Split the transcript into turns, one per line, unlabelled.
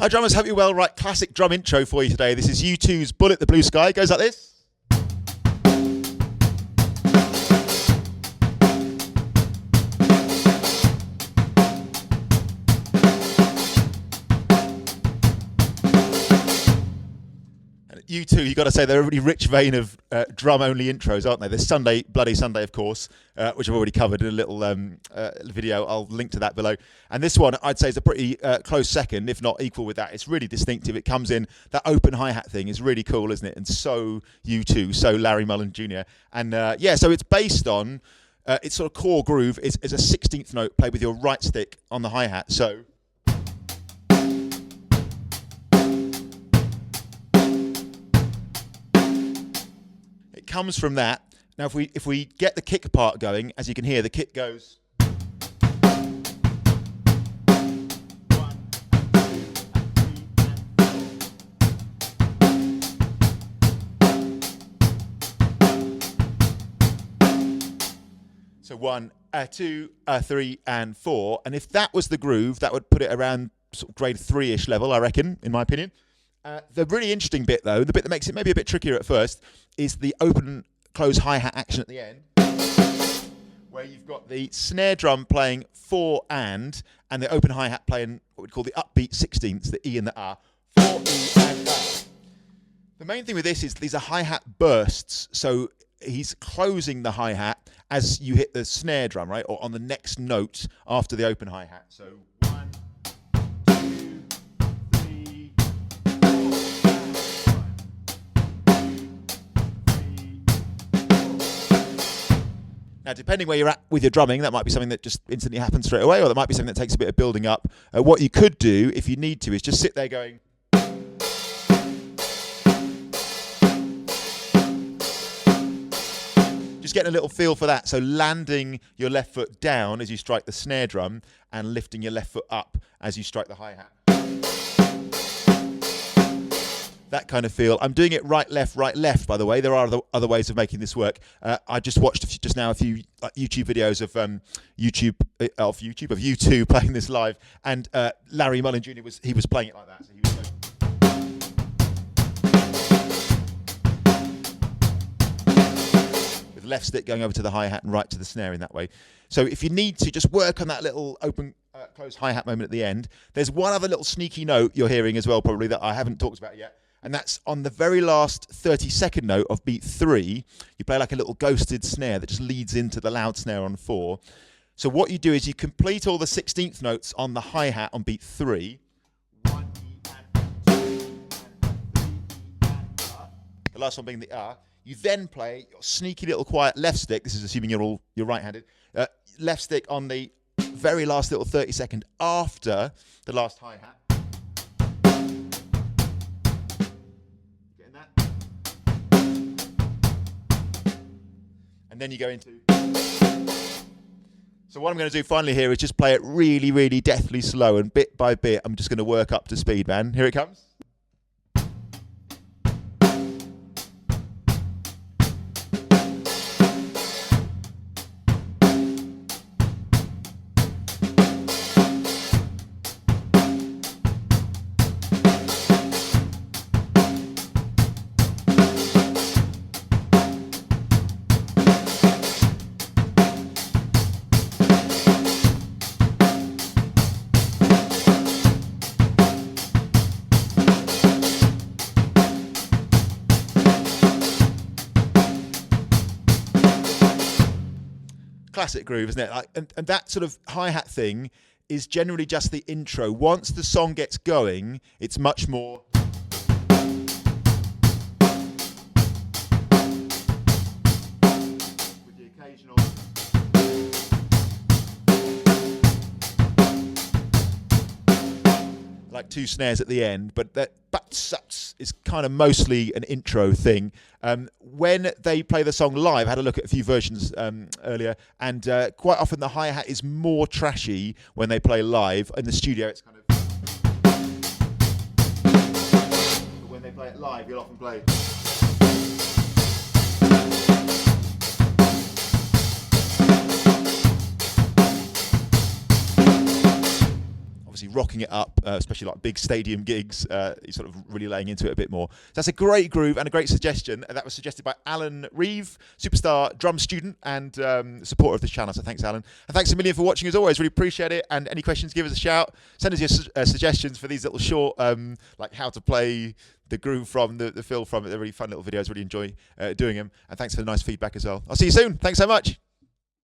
Hi drummers, hope you're well. Right, classic drum intro for you today. This is U2's Bullet the Blue Sky. It goes like this. U2, you've got to say they're a really rich vein of drum-only intros, aren't they? There's Sunday, Bloody Sunday, of course, which I've already covered in a little video. I'll link to that below. And this one, I'd say, is a pretty close second, if not equal with that. It's really distinctive. It comes in, that open hi-hat thing is really cool, isn't it? And so U2, so Larry Mullen Jr. And yeah, so it's based on, its sort of core groove is a 16th note played with your right stick on the hi-hat. So... comes from that. Now if we get the kick part going, as you can hear, the kick goes 1, 2, 3. So 1, 2, 3 and 4. And if that was the groove, that would put it around sort of grade 3-ish level, I reckon, in my opinion. The really interesting bit, though, the bit that makes it maybe a bit trickier at first, is the open-close hi-hat action at the end, where you've got the snare drum playing 4 and the open hi-hat playing what we'd call the upbeat 16ths, the E and the R. 4 E and R. The main thing with this is these are hi-hat bursts, so he's closing the hi-hat as you hit the snare drum, right, or on the next note after the open hi-hat. So 1, 2, 3. Now, depending where you're at with your drumming, that might be something that just instantly happens straight away, or that might be something that takes a bit of building up. What you could do, if you need to, is just sit there going... just getting a little feel for that. So landing your left foot down as you strike the snare drum and lifting your left foot up as you strike the hi-hat. That kind of feel. I'm doing it right, left, by the way. There are other ways of making this work. I just watched just now a few YouTube videos of U2 playing this live, and Larry Mullen Jr. was playing it like that. So he was with left stick going over to the hi-hat and right to the snare in that way. So if you need to, just work on that little open close hi-hat moment at the end. There's one other little sneaky note you're hearing as well, probably, that I haven't talked about yet. And that's on the very last 32nd note of beat 3. You play like a little ghosted snare that just leads into the loud snare on 4. So what you do is you complete all the 16th notes on the hi-hat on beat 3. 1 E and 2 and 3 E and R. The last one being the R. You then play your sneaky little quiet left stick. This is assuming you're right-handed. Left stick on the very last little 30-second after the last hi-hat. And then you go into... So what I'm going to do finally here is just play it really, really deathly slow, and bit by bit I'm just going to work up to speed, man. Here it comes. Classic groove, isn't it? And that sort of hi-hat thing is generally just the intro. Once the song gets going, it's much more... with the occasional... like 2 snares at the end, but that but-suts is kind of mostly an intro thing. When they play the song live, I had a look at a few versions earlier, and quite often the hi-hat is more trashy when they play live. In the studio, it's kind of... but when they play it live, you'll often play... rocking it up, especially like big stadium gigs. He's sort of really laying into it a bit more. So that's a great groove and a great suggestion. That was suggested by Alan Reeve, superstar drum student and supporter of this channel. So thanks, Alan. And thanks a million for watching as always. Really appreciate it. And any questions, give us a shout. Send us your suggestions for these little short, like how to play the groove from, the feel from it. They're really fun little videos. Really enjoy doing them. And thanks for the nice feedback as well. I'll see you soon. Thanks so much.